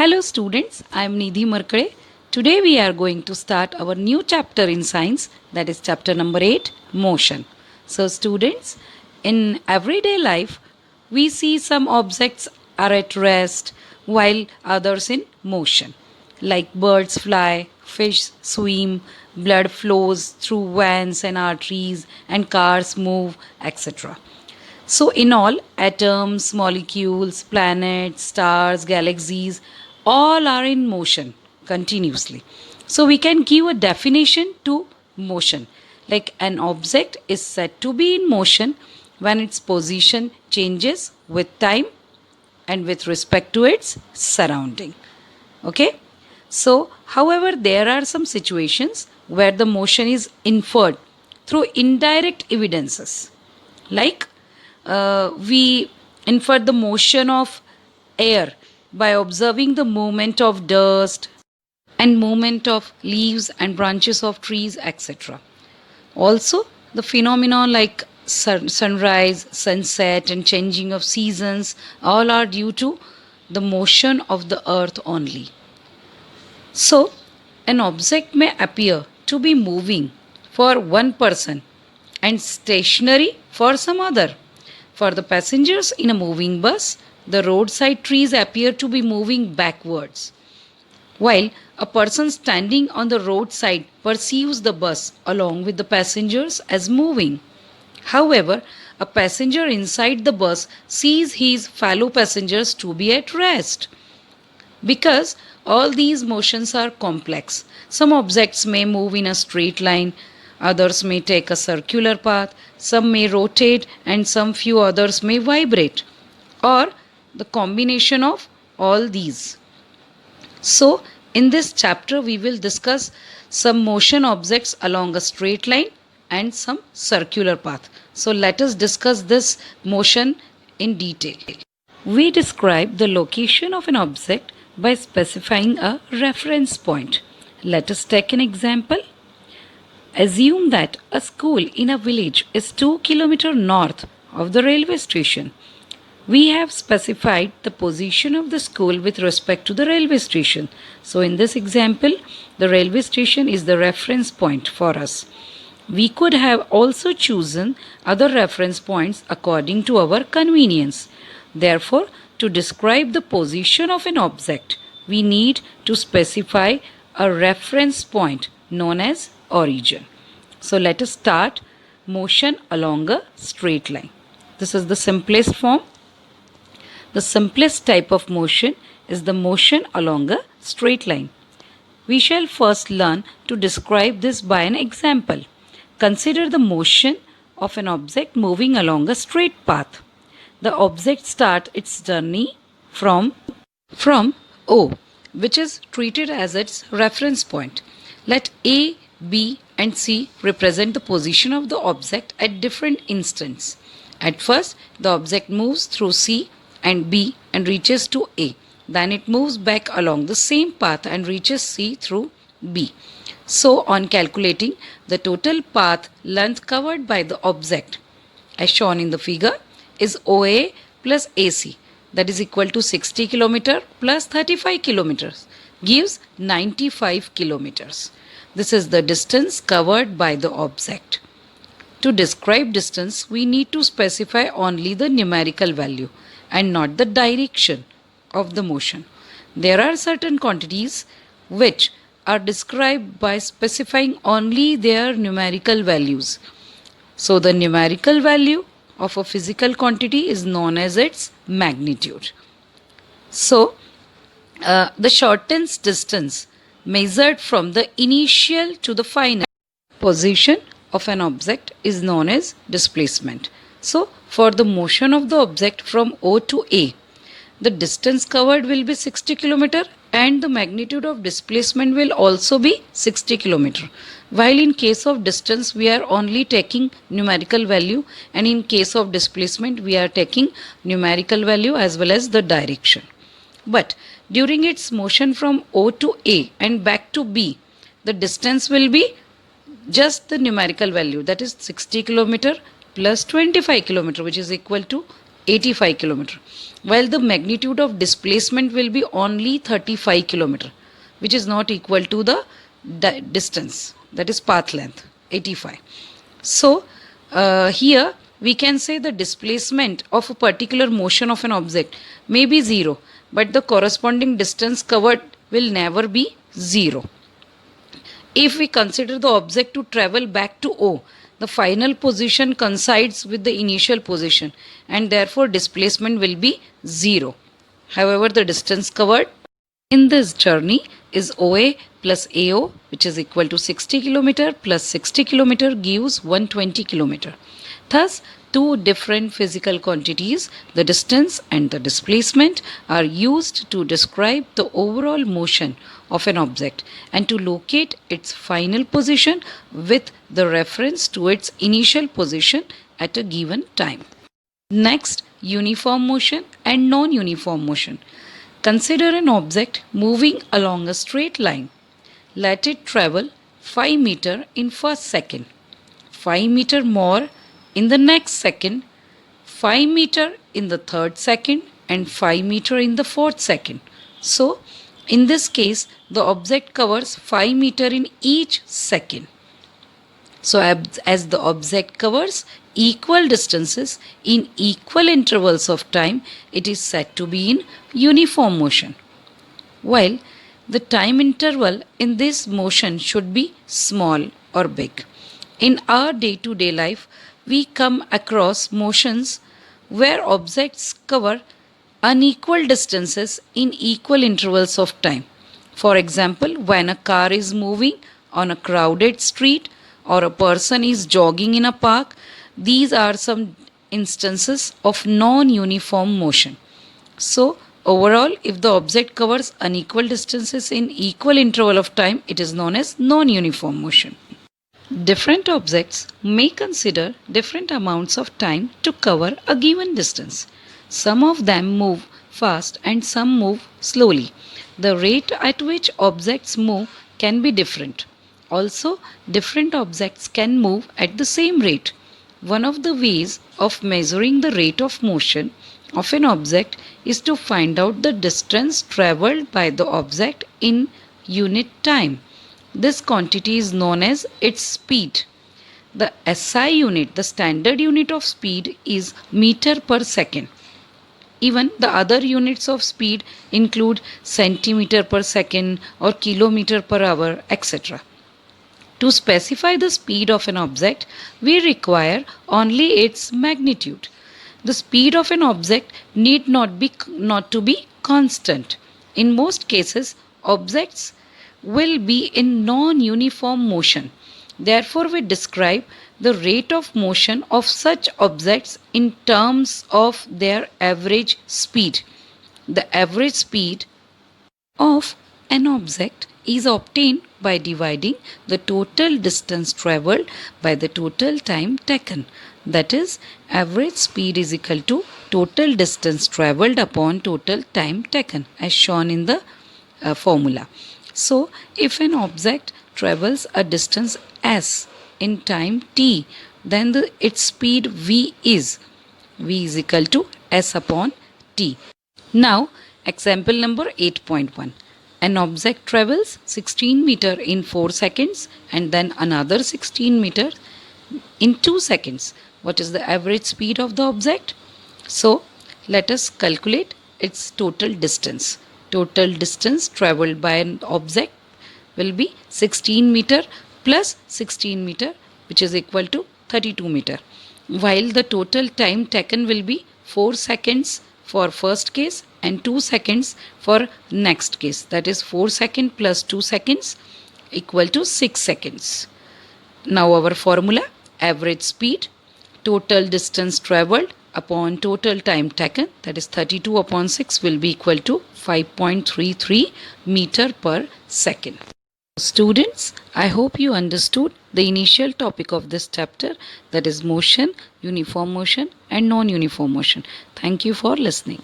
Hello students, I am Nidhi Markade. Today we are going to start our new chapter in science, that is chapter number 8, motion. So students, in everyday life we see some objects are at rest while others in motion. Like birds fly, fish swim, blood flows through veins and arteries and cars move, etc. So, in all, atoms, molecules, planets, stars, galaxies, all are in motion continuously. So, we can give a definition to motion. Like an object is said to be in motion when its position changes with time and with respect to its surrounding. Okay? So, however, there are some situations where the motion is inferred through indirect evidences. Like we infer the motion of air by observing the movement of dust and movement of leaves and branches of trees, etc. Also, the phenomena like sunrise, sunset, and changing of seasons all are due to the motion of the earth only. So, an object may appear to be moving for one person and stationary for some other. For the passengers in a moving bus, the roadside trees appear to be moving backwards, while a person standing on the roadside perceives the bus along with the passengers as moving. However, a passenger inside the bus sees his fellow passengers to be at rest. Because all these motions are complex, some objects may move in a straight line, others may take a circular path, some may rotate, and some few others may vibrate, or the combination of all these. So, in this chapter, we will discuss some motion objects along a straight line and some circular path. So, let us discuss this motion in detail. We describe the location of an object by specifying a reference point. Let us take an example. Assume that a school in a village is 2 km north of the railway station. We have specified the position of the school with respect to the railway station. So, in this example, the railway station is the reference point for us. We could have also chosen other reference points according to our convenience. Therefore, to describe the position of an object, we need to specify a reference point known as origin. So let us start motion along a straight line. This is the simplest form. The simplest type of motion is the motion along a straight line. We shall first learn to describe this by an example. Consider the motion of an object moving along a straight path. The object starts its journey from O, which is treated as its reference point. Let A, B, and C represent the position of the object at different instants. At first, the object moves through C and B and reaches to A. Then it moves back along the same path and reaches C through B. So, on calculating the total path length covered by the object, as shown in the figure, is OA plus AC, that is equal to 60 km plus 35 km, gives 95 km. This is the distance covered by the object. To describe distance, we need to specify only the numerical value and not the direction of the motion. There are certain quantities which are described by specifying only their numerical values. So, the numerical value of a physical quantity is known as its magnitude. So, the shortest distance measured from the initial to the final position of an object is known as displacement. So, for the motion of the object from O to A, the distance covered will be 60 km and the magnitude of displacement will also be 60 km. While in case of distance we are only taking numerical value, and in case of displacement we are taking numerical value as well as the direction. But during its motion from O to A and back to B, the distance will be just the numerical value, that is 60 km plus 25 km, which is equal to 85 kilometer, while the magnitude of displacement will be only 35 kilometer, which is not equal to the distance, that is path length 85. So here we can say the displacement of a particular motion of an object may be 0, but the corresponding distance covered will never be 0. If we consider the object to travel back to O, the final position coincides with the initial position and therefore displacement will be 0. However, the distance covered in this journey is OA plus AO, which is equal to 60 km plus 60 km gives 120 km. Thus, two different physical quantities, the distance and the displacement, are used to describe the overall motion of an object and to locate its final position with the reference to its initial position at a given time. Next, uniform motion and non-uniform motion. Consider an object moving along a straight line. Let it travel 5 meter in first second, 5 meter more in the next second, 5 meter in the third second, and 5 meter in the fourth second. So, in this case, the object covers 5 meter in each second. So, as the object covers equal distances in equal intervals of time, it is said to be in uniform motion. While the time interval in this motion should be small or big. In our day-to-day life, we come across motions where objects cover unequal distances in equal intervals of time. For example, when a car is moving on a crowded street or a person is jogging in a park, these are some instances of non-uniform motion. So, overall, if the object covers unequal distances in equal interval of time, it is known as non-uniform motion. Different objects may consider different amounts of time to cover a given distance. Some of them move fast and some move slowly. The rate at which objects move can be different. Also, different objects can move at the same rate. One of the ways of measuring the rate of motion of an object is to find out the distance traveled by the object in unit time. This quantity is known as its speed. The SI unit, the standard unit of speed, is meter per second. Even the other units of speed include centimeter per second or kilometer per hour, etc. To specify the speed of an object, we require only its magnitude. The speed of an object need not to be constant. In most cases, objects will be in non-uniform motion. Therefore, we describe the rate of motion of such objects in terms of their average speed. The average speed of an object is obtained by dividing the total distance travelled by the total time taken. That is, average speed is equal to total distance travelled upon total time taken, as shown in the formula. So, if an object travels a distance s in time t, then its speed v is equal to s upon t. Now, example number 8.1. An object travels 16 meter in 4 seconds and then another 16 meter in 2 seconds. What is the average speed of the object? So, let us calculate its total distance. Total distance travelled by an object will be 16 meter plus 16 meter, which is equal to 32 meter. While the total time taken will be 4 seconds for first case and 2 seconds for next case. That is 4 seconds plus 2 seconds equal to 6 seconds. Now our formula, average speed, total distance travelled upon total time taken, that is 32 upon 6, will be equal to 5.33 meter per second. Students, I hope you understood the initial topic of this chapter, that is motion, uniform motion and non-uniform motion. Thank you for listening.